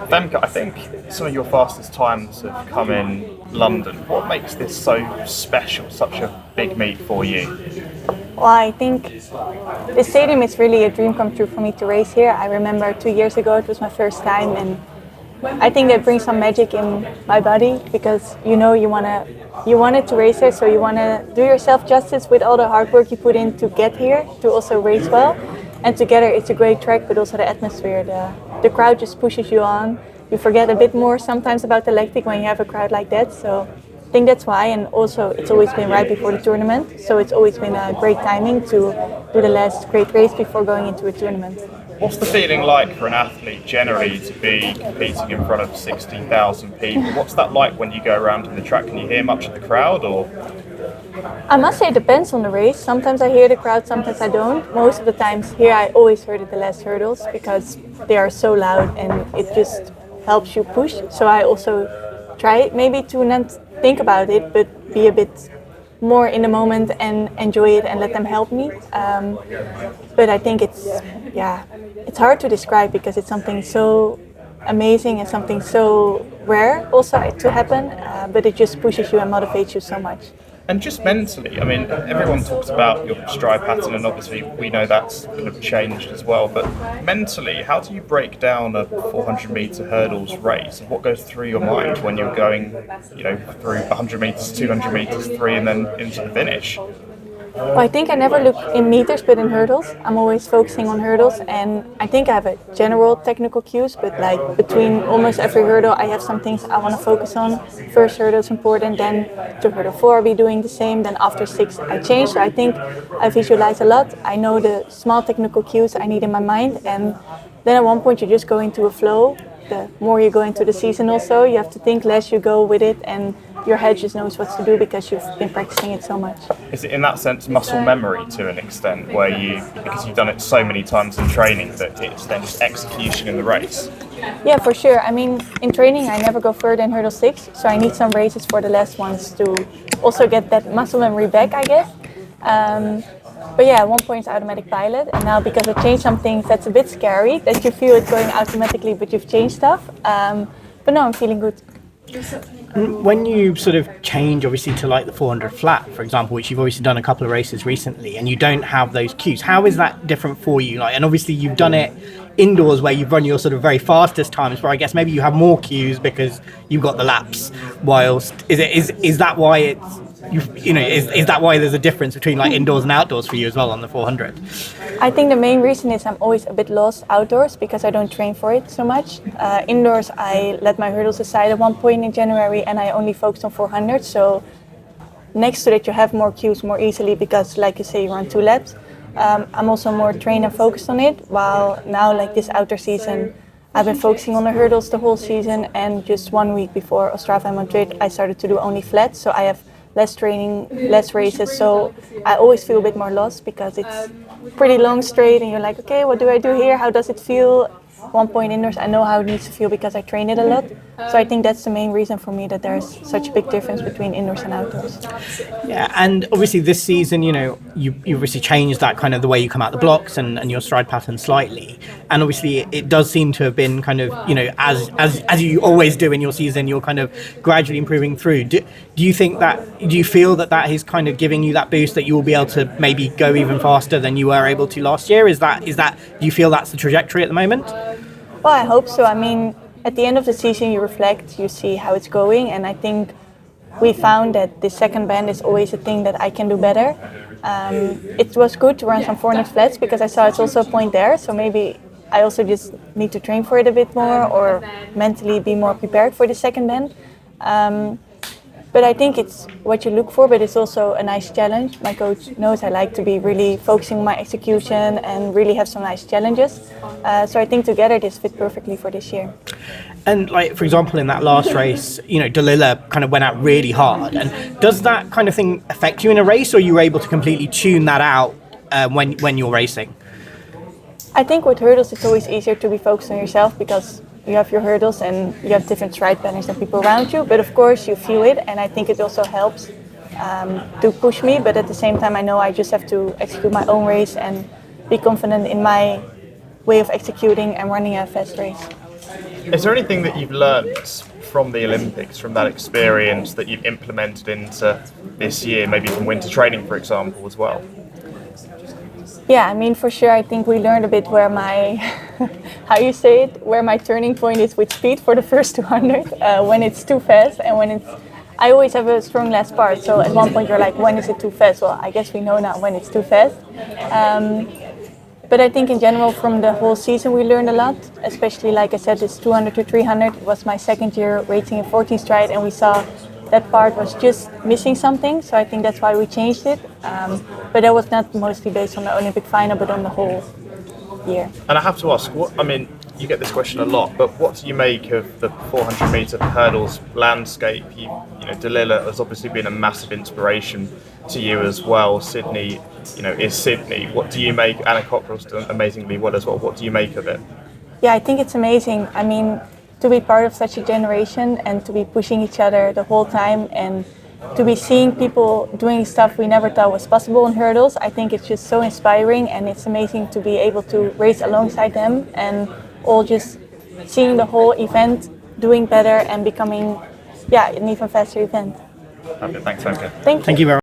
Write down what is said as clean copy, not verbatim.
Femke, I think some of your fastest times have come in London. What makes this so special, such a big meet for you? Well, I think the stadium is really a dream come true for me to race here. I remember 2 years ago it was my first time, and I think that brings some magic in my body because you wanted to race here, so you wanna do yourself justice with all the hard work you put in to get here to also race well. And together it's a great track, but also the atmosphere, the crowd just pushes you on. You forget a bit more sometimes about the lactic when you have a crowd like that. So I think that's why, and also it's always been right before the tournament, so it's always been a great timing to do the last great race before going into a tournament. What's the feeling like for an athlete generally to be competing in front of 60,000 people? What's that like when you go around in the track? Can you hear much of the crowd, or? I must say it depends on the race. Sometimes I hear the crowd, sometimes I don't. Most of the times here I always heard it the last hurdles because they are so loud and it just helps you push. So I also try maybe to not think about it, but be a bit more in the moment and enjoy it and let them help me. But I think it's hard to describe because it's something so amazing and something so rare also to happen, but it just pushes you and motivates you so much. And just mentally, I mean, everyone talks about your stride pattern, and obviously we know that's kind of changed as well. But mentally, how do you break down a 400-meter hurdles race? And what goes through your mind when you're going, through 100 meters, 200 meters, three, and then into the finish? Well, I think I never look in meters, but in hurdles. I'm always focusing on hurdles, and I think I have a general technical cues, but like between almost every hurdle, I have some things I want to focus on. First hurdle is important, then to hurdle 4 I'll be doing the same, then after 6 I change. So I think I visualize a lot. I know the small technical cues I need in my mind, and then at one point you just go into a flow. The more you go into the season also, you have to think less, you go with it, and your head just knows what to do because you've been practicing it so much. Is it in that sense muscle memory to an extent where because you've done it so many times in training, that it's then just execution in the race? Yeah, for sure. I mean, in training I never go further than hurdle 6, so I need some races for the last ones to also get that muscle memory back, I guess. But yeah, at one point it's automatic pilot, and now because I changed some things, that's a bit scary that you feel it going automatically, but you've changed stuff. But no, I'm feeling good. When you sort of change, obviously, to like the 400 flat, for example, which you've obviously done a couple of races recently, and you don't have those cues, how is that different for you? Like, and obviously you've done it indoors where you've run your sort of very fastest times, where I guess maybe you have more cues because you've got the laps. Whilst is that why it's is that why there's a difference between like indoors and outdoors for you as well on the 400? I think the main reason is I'm always a bit lost outdoors because I don't train for it so much. Indoors, I let my hurdles aside at one point in January and I only focused on 400. So next to that, you have more cues more easily because, like you say, you run 2 laps. I'm also more trained and focused on it. While now, like this outdoor season, I've been focusing on the hurdles the whole season, and just 1 week before Ostrava and Madrid, I started to do only flats. So I have less training, less races, so I always feel a bit more lost because it's pretty long straight and you're like, okay, what do I do here? How does it feel? One point indoors, I know how it needs to feel because I train it a lot. So I think that's the main reason for me that there's such a big difference between indoors and outdoors. Yeah, and obviously this season, you obviously changed that kind of the way you come out the blocks and your stride pattern slightly. And obviously it does seem to have been kind of, as you always do in your season, you're kind of gradually improving through. Do you feel that is kind of giving you that boost that you will be able to maybe go even faster than you were able to last year? Do you feel that's the trajectory at the moment? Well, I hope so. I mean, at the end of the season, you reflect, you see how it's going, and I think we found that the second bend is always a thing that I can do better. It was good to run some 400 flats because I saw it's also a point there, so maybe I also just need to train for it a bit more or mentally be more prepared for the second bend. But I think it's what you look for, but it's also a nice challenge. My coach knows I like to be really focusing on my execution and really have some nice challenges. So I think together this fit perfectly for this year. And like, for example, in that last race, Dalila kind of went out really hard. And does that kind of thing affect you in a race, or are you able to completely tune that out when you're racing? I think with hurdles it's always easier to be focused on yourself because you have your hurdles and you have different stride patterns than people around you, but of course you feel it, and I think it also helps to push me, but at the same time I know I just have to execute my own race and be confident in my way of executing and running a fast race. Is there anything that you've learned from the Olympics, from that experience, that you've implemented into this year, maybe from winter training, for example, as well? Yeah, I mean, for sure, I think we learned a bit where my, how you say it, where my turning point is with speed for the first 200, when it's too fast and when it's, I always have a strong last part, so at one point you're like, when is it too fast? Well, I guess we know now when it's too fast. But I think in general from the whole season we learned a lot, especially like I said, this 200 to 300 was my second year racing in 14 stride, and we saw that part was just missing something, so I think that's why we changed it. But that was not mostly based on the Olympic final, but on the whole year. And I have to ask, you get this question a lot, but what do you make of the 400 metre hurdles landscape? You know, Delilah has obviously been a massive inspiration to you as well. Sydney, is Sydney. What do you make? Anna Cockrell's done amazingly well as well. What do you make of it? Yeah, I think it's amazing. I mean, to be part of such a generation and to be pushing each other the whole time and to be seeing people doing stuff we never thought was possible in hurdles, I think it's just so inspiring, and it's amazing to be able to race alongside them and all just seeing the whole event doing better and becoming an even faster event. Okay, thanks, Femke. Thank you. Thank you very much.